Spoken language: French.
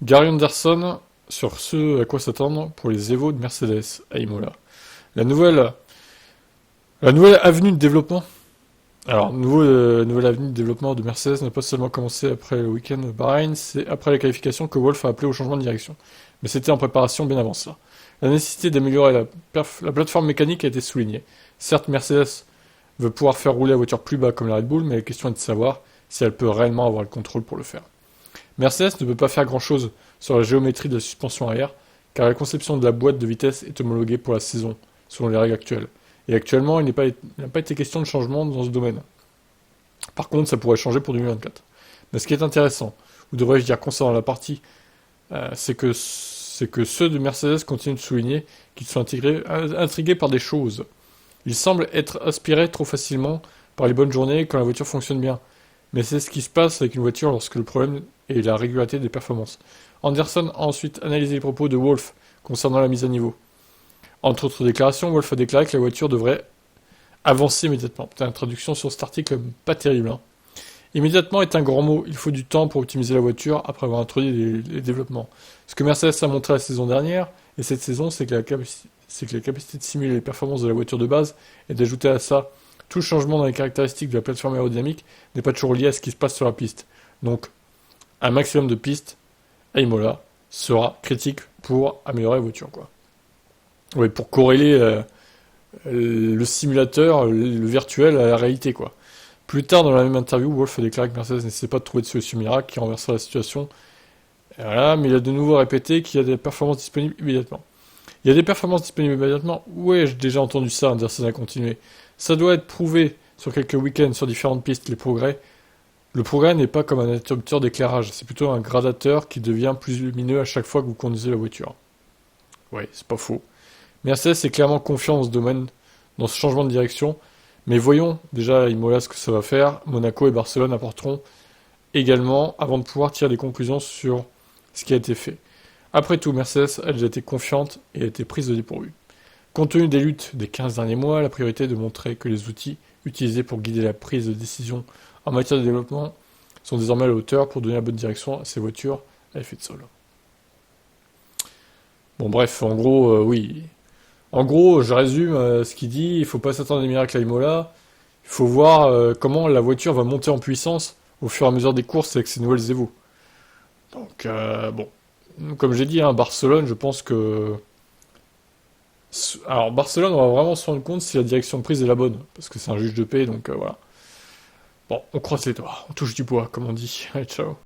Gary Anderson sur ce à quoi s'attendre pour les Evo de Mercedes à Imola. La nouvelle, la nouvelle avenue de développement. Alors, nouvelle avenue de développement de Mercedes n'a pas seulement commencé après le week-end de Bahreïn, c'est après la qualification que Wolff a appelé au changement de direction. Mais c'était en préparation bien avant cela. La nécessité d'améliorer la plateforme mécanique a été soulignée. Certes, Mercedes veut pouvoir faire rouler la voiture plus bas comme la Red Bull, mais la question est de savoir si elle peut réellement avoir le contrôle pour le faire. Mercedes ne peut pas faire grand-chose sur la géométrie de la suspension arrière, car la conception de la boîte de vitesse est homologuée pour la saison, selon les règles actuelles. Et actuellement, il n'a pas été question de changement dans ce domaine. Par contre, ça pourrait changer pour 2024. Mais ce qui est intéressant, ou devrais-je dire concernant la partie, c'est que ceux de Mercedes continuent de souligner qu'ils sont intrigués par des choses. Ils semblent être aspirés trop facilement par les bonnes journées quand la voiture fonctionne bien. Mais c'est ce qui se passe avec une voiture lorsque le problème est la régularité des performances. Anderson a ensuite analysé les propos de Wolff concernant la mise à niveau. Entre autres déclarations, Wolff a déclaré que la voiture devrait avancer immédiatement. Putain, la traduction sur cet article, pas terrible. Hein. Immédiatement est un grand mot. Il faut du temps pour optimiser la voiture après avoir introduit les développements. Ce que Mercedes a montré la saison dernière et cette saison, c'est que la capacité de simuler les performances de la voiture de base et d'ajouter à ça tout changement dans les caractéristiques de la plateforme aérodynamique n'est pas toujours lié à ce qui se passe sur la piste. Donc, un maximum de pistes à Imola sera critique pour améliorer la voiture, quoi. Oui, pour corréler le simulateur, le virtuel à la réalité, quoi. Plus tard dans la même interview, Wolff a déclaré que Mercedes n'essayait pas de trouver de solution miracle qui renverserait la situation. Et voilà, mais il a de nouveau répété qu'il y a des performances disponibles immédiatement. Il y a des performances disponibles immédiatement. Ouais, j'ai déjà entendu ça, Anderson a continué. Ça doit être prouvé sur quelques week-ends sur différentes pistes, les progrès. Le progrès n'est pas comme un interrupteur d'éclairage, c'est plutôt un gradateur qui devient plus lumineux à chaque fois que vous conduisez la voiture. Ouais, c'est pas faux. Mercedes est clairement confiant dans ce domaine, dans ce changement de direction, mais voyons déjà à Imola ce que ça va faire. Monaco et Barcelone apporteront également avant de pouvoir tirer des conclusions sur ce qui a été fait. Après tout, Mercedes a déjà été confiante et a été prise de dépourvu. Compte tenu des luttes des 15 derniers mois, la priorité est de montrer que les outils utilisés pour guider la prise de décision en matière de développement sont désormais à la hauteur pour donner la bonne direction à ces voitures à effet de sol. Bon bref, en gros, oui. En gros, je résume ce qu'il dit, il faut pas s'attendre à des miracles à Imola, il faut voir comment la voiture va monter en puissance au fur et à mesure des courses avec ces nouvelles Evo. Donc, bon, comme j'ai dit, hein, Barcelone, je pense que... Alors, Barcelone, on va vraiment se rendre compte si la direction de prise est la bonne, parce que c'est un juge de paix, donc voilà. Bon, on croise les doigts, on touche du bois, comme on dit. Allez, ciao.